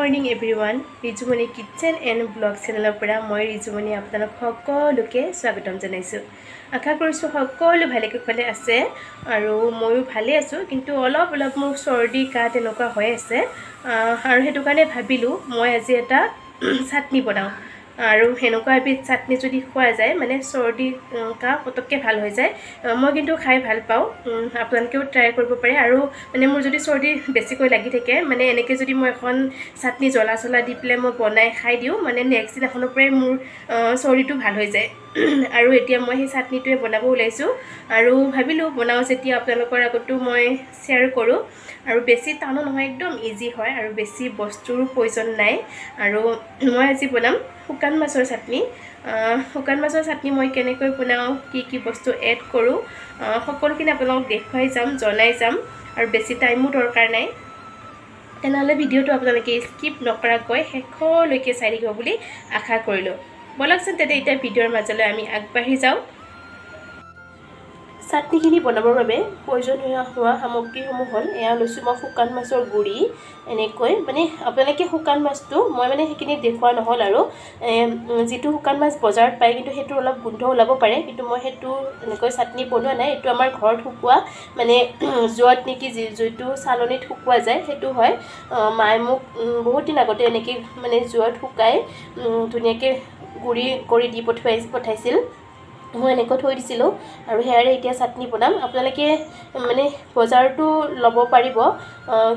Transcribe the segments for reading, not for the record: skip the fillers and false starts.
morning everyone. Rijumonir kitchen and vlog channel পৰা মই ৰিজুমনি আপোনালোক সকলোকে স্বাগতম জনাইছো। আশা কৰিছো সকলো ভালে কুশলে আছে আৰু ময়ো ভালে আছো, কিন্তু অলপ মোৰ চৰ্দি কাহ তেনেকুৱা হৈ আছে আৰু হেতু কাৰণে ভাবিলো মই আজি এটা চাটনি বনাও আৰু হেনকা এবিধ চাটনি যদি খোৱা যায় মানে চৰ্দি কাহ পটককে ভাল হৈ যায়। মই কিন্তু খাই ভাল পাও, আপোনালোকেও ট্ৰাই কৰিব পাৰে আৰু মানে মোৰ যদি চৰ্দি বেছিকৈ লাগি থাকে মানে এনেকে যদি মই এখন চাটনি জ্বলা দি প্লে মই বনাই খাই দিও মানে নেক্সট দিনাখনৰ পৰাই মোৰ চৰ্দিটো ভাল হৈ যায়। আৰু এতিয়া মই সেই চাটনিটোৱে বনাব ওলাইছো আৰু ভাবিলো বনাও যেতিয়া আপোনালোকৰ আগতো মই শেয়াৰ কৰো আৰু বেছি টানো নহয়, একদম ইজি হয় আৰু বেছি বস্তুৰ প্ৰয়োজন নাই। আৰু মই আজি বনাম শুকান মাছৰ চাটনি। শুকান মাছৰ চাটনি মই কেনেকৈ বনাও, কি বস্তু এড কৰো সকলোখিনি আপোনালোকক দেখুৱাই যাম, জনাই যাম আৰু বেছি টাইমো দৰকাৰ নাই। তেনেহলে ভিডিওটো আপোনালোকে স্কিপ নকৰাকৈ শেষলৈকে চাই থাকিব বুলি আশা কৰিলো। বলকচোন তেতে এটা ভিডিওৰ মাজলৈ আমি আগবাঢ়ি যাওঁ। চাটনিখিনি বনাবৰ বাবে প্ৰয়োজনীয় হোৱা সামগ্ৰীসমূহ হ'ল এয়া লৈছো মই শুকান মাছৰ গুড়ি, এনেকৈ মানে আপোনালোকে শুকান মাছটো মই মানে সেইখিনি দেখুৱা নহল আৰু যেটো শুকান মাছ বজাৰত পায় কিন্তু হেতু অলপ গোন্ধ ওলাব পাৰে, কিন্তু মই হেতু এনেকৈ চাটনি বনোৱা নাই। এটো আমাৰ ঘৰত শুকোৱা মানে জুৱাত নেকি যেটো চালনিত শুকোৱা যায় হেতু হয়। মায়ে মোক বহুত দিন আগতে এনেকৈ মানে জুৱাত শুকাই ধুনীয়াকৈ গুড়ি কৰি দি পঠাইছিল। মই এনেকৈ থৈ দিছিলো আৰু হেয়াৰে এতিয়া চাটনি বনাম। আপোনালোকে মানে বজাৰটো ল'ব পাৰিব,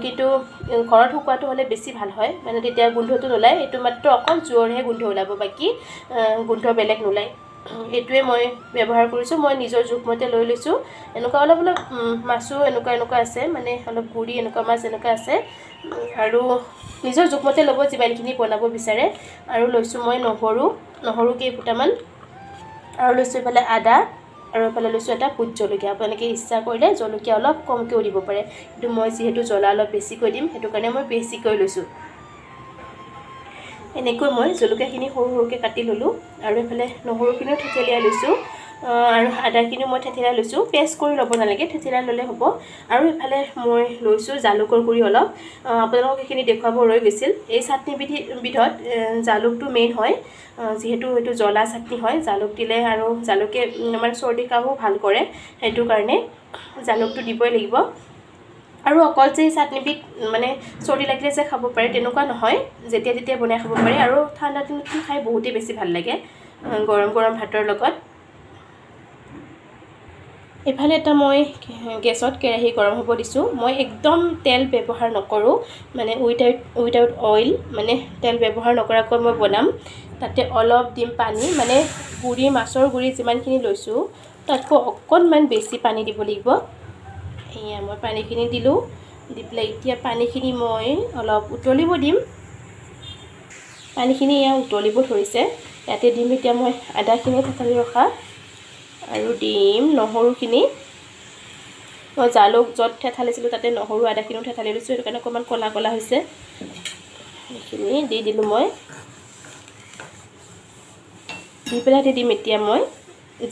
কিন্তু ঘৰত শুকোৱাটো হ'লে বেছি ভাল হয়, মানে তেতিয়া গোন্ধটো নোলায়। এটো মাত্ৰ অকল জুৱৰহে গোন্ধ ওলাব, বাকি গোন্ধ বেলেগ নোলায়। এটোৱে মই ব্যৱহাৰ কৰিছো। মই নিজৰ জোখমতে লৈ লৈছো। এনেকুৱা অলপ মাছো এনেকুৱা আছে, মানে অলপ গুড়ি এনেকুৱা মাছ এনেকুৱা আছে আৰু নিজৰ জোখমতে ল'ব যিমানখিনি বনাব বিচাৰে। আৰু লৈছো মই নহৰু কেইফুটামান আৰু লৈছো ইফালে আদা আৰু ইফালে লৈছো এটা ভোট জলকীয়া। আপোনালোকে ইচ্ছা কৰিলে জলকীয়া অলপ কমকেও দিব পাৰে, কিন্তু মই যিহেতু জ্বলা অলপ বেছিকৈ দিম হেতু কাৰণে মই বেছিকৈ লৈছো। এনেকৈ মই জলকীয়াখিনি সৰুকৈ কাটি ললো আৰু ইফালে নহৰুখিনিও থেতেলিয়াই লৈছো আৰু আদাখিনিও মই থেতেলিয়াই লৈছো। পেষ্ট কৰি ল'ব নালাগে, থেতেলিয়াই ল'লে হ'ব। আৰু ইফালে মই লৈছো জালুকৰ গুড়ি অলপ। আপোনালোকক এইখিনি দেখুৱাব ৰৈ গৈছিল। এই চাটনি বিধত জালুকটো মেইন হয়, যিহেতু এটো জ্বলা চাটনি হয়। জালুক দিলে আৰু জালুকে আমাৰ চৰ্দি কাহো ভাল কৰে, হেতু কাৰণে জালুকটো দিবই লাগিব। আৰু অকল যে চাটনিবিধ মানে চৰ্দি লাগিলে যে খাব পাৰে তেনেকুৱা নহয়, যেতিয়া তেতিয়া বনাই খাব পাৰে আৰু ঠাণ্ডা দিনত খাই বহুতেই বেছি ভাল লাগে গৰম ভাতৰ লগত। এফালে এটা মই গেছত কেৰাহী গৰম হ'ব দিছো। মই একদম তেল ব্যৱহাৰ নকৰো, মানে উইদাউট অইল, মানে তেল ব্যৱহাৰ নকৰাকৈ মই বনাম। তাতে অলপ দিম পানী, মানে মাছৰ গুড়ি যিমানখিনি লৈছো তাতকৈ অকণমান বেছি পানী দিব লাগিব। এয়া মই পানীখিনি দিলো, দি পেলাই এতিয়া পানীখিনি মই অলপ উতলিব দিম। পানীখিনি এয়া উতলিব ধৰিছে। ইয়াতে দিম এতিয়া মই আদাখিনি থেতালি ৰখা আৰু দিম নহৰুখিনি। মই জালুক য'ত থেতালিছিলো তাতে নহৰু আদাখিনিও থেতালি লৈছো, সেইটো কাৰণে অকণমান কলা হৈছে। এইখিনি দি দিলো মই, দি পেলাই দিম এতিয়া মই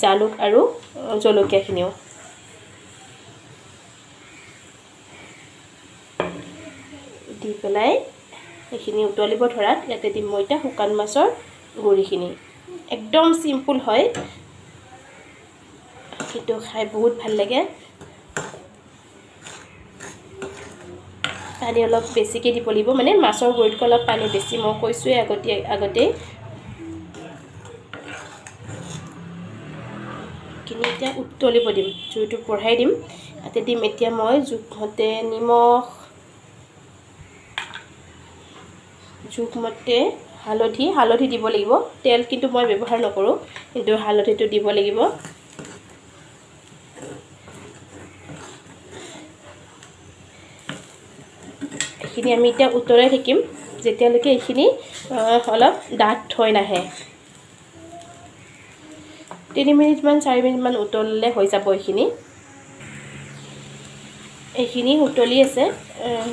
জালুক আৰু জলকীয়াখিনিও। দি পেলাই এইখিনি উতলিব ধৰাত ইয়াতে দিম মই এতিয়া শুকান মাছৰ গুড়িখিনি। একদম চিম্পুল হয়, কিন্তু খাই বহুত ভাল লাগে। পানী অলপ বেছিকৈ দিব লাগিব, মানে মাছৰ গুড়িতকৈ অলপ পানী বেছি, মই কৈছোৱে আগতে। এইখিনি এতিয়া উতলিব দিম, জুইটো বঢ়াই দিম। ইয়াতে দিম এতিয়া মই জোখমতে নিমখ, জোখমতে হালধি দিব লাগিব। তেল কিন্তু মই ব্যৱহাৰ নকৰো, কিন্তু হালধিটো দিব লাগিব। এইখিনি আমি এতিয়া উতলাই থাকিম যেতিয়ালৈকে এইখিনি অলপ ডাঠ হৈ নাহে। 3 মিনিটমান 4 মিনিটমান উতলিলে হৈ যাব। এইখিনি উতলি আছে,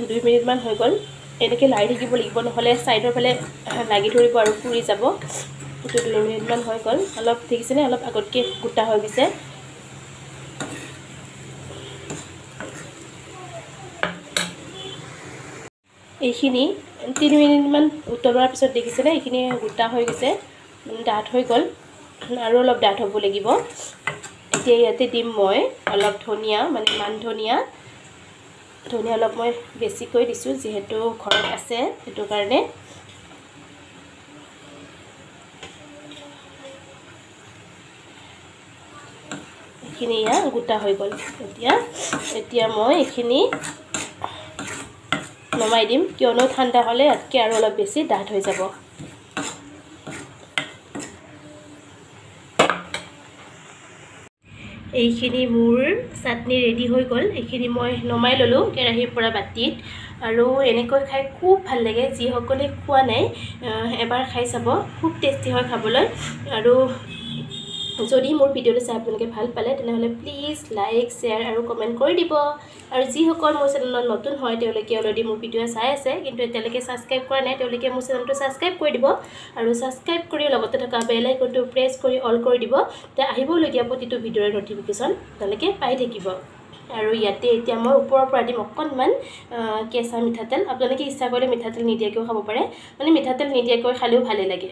2 মিনিটমান হৈ গ'ল। এনেকৈ লাৰি থাকিব লাগিব, নহ'লে ছাইডৰ ফালে লাগি ধৰিব আৰু পুৰি যাব। এইটো 2 মিনিটমান হৈ গ'ল। অলপ দেখিছেনে, অলপ আগতকৈ গোটা হৈ গৈছে। এইখিনি 3 মিনিটমান উতলোৱাৰ পিছত দেখিছেনে এইখিনি গোটা হৈ গৈছে, ডাঠ হৈ গ'ল আৰু অলপ ডাঠ হ'ব লাগিব। এতিয়া ইয়াতে দিম মই অলপ ধনিয়া, মানে মান ধনিয়া অলপ মই বেছিকৈ দিছোঁ যিহেতু ঘৰত আছে সেইটো কাৰণে। এইখিনি গোটা হৈ গ'ল। এতিয়া মই এইখিনি নমাই দিম, কিয়নো ঠাণ্ডা হ'লে ইয়াতকৈ আৰু অলপ বেছি ডাঠ হৈ যাব। এইখিনি মোৰ চাটনি ৰেডি হৈ গ'ল। এইখিনি মই নমাই ল'লোঁ কেৰাহীৰ পৰা বাতিত, আৰু এনেকৈ খাই খুব ভাল লাগে। যিসকলে খোৱা নাই এবাৰ খাই চাব, খুব টেষ্টি হয় খাবলৈ। আৰু যদি মোৰ ভিডিঅ'টো চাই আপোনালোকে ভাল পালে তেনেহ'লে প্লিজ লাইক, শ্বেয়াৰ আৰু কমেণ্ট কৰি দিব। আৰু যিসকল মোৰ চেনেলত নতুন হয় তেওঁলোকে অলৰেডি মোৰ ভিডিঅ' চাই আছে কিন্তু এতিয়ালৈকে ছাবস্ক্ৰাইব কৰা নাই, তেওঁলোকে মোৰ চেনেলটো ছাবস্ক্ৰাইব কৰি দিব। আৰু ছাবস্ক্ৰাইব কৰি লগতে থকা বেল আইকনটো প্ৰেছ কৰি অল কৰি দিব, তেতিয়া আহিবলগীয়া প্ৰতিটো ভিডিঅ'ৰ ন'টিফিকেশ্যন আপোনালোকে পাই থাকিব। আৰু ইয়াতে এতিয়া মই ওপৰৰ পৰা দিম অকণমান কেঁচা মিঠাতেল। আপোনালোকে ইচ্ছা কৰিলে মিঠাতেল নিদিয়াকৈও খাব পাৰে, মানে মিঠাতেল নিদিয়াকৈ খালেও ভালেই লাগে।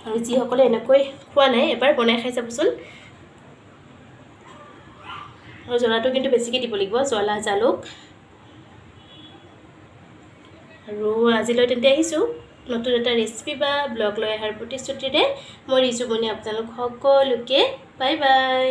আৰু যিসকলে এনেকৈ খোৱা নাই এবাৰ বনাই খাই চাবচোন। আৰু জ্বলাটো কিন্তু বেছিকৈ দিব লাগিব, জ্বলা জালুক। আৰু আজিলৈ তেন্তে আহিছোঁ নতুন এটা ৰেচিপি বা ব্লগ লৈ অহাৰ প্ৰতিশ্ৰুতিৰে। মই ৰিজুমণি আপোনালোক সকলোকে বাই বাই।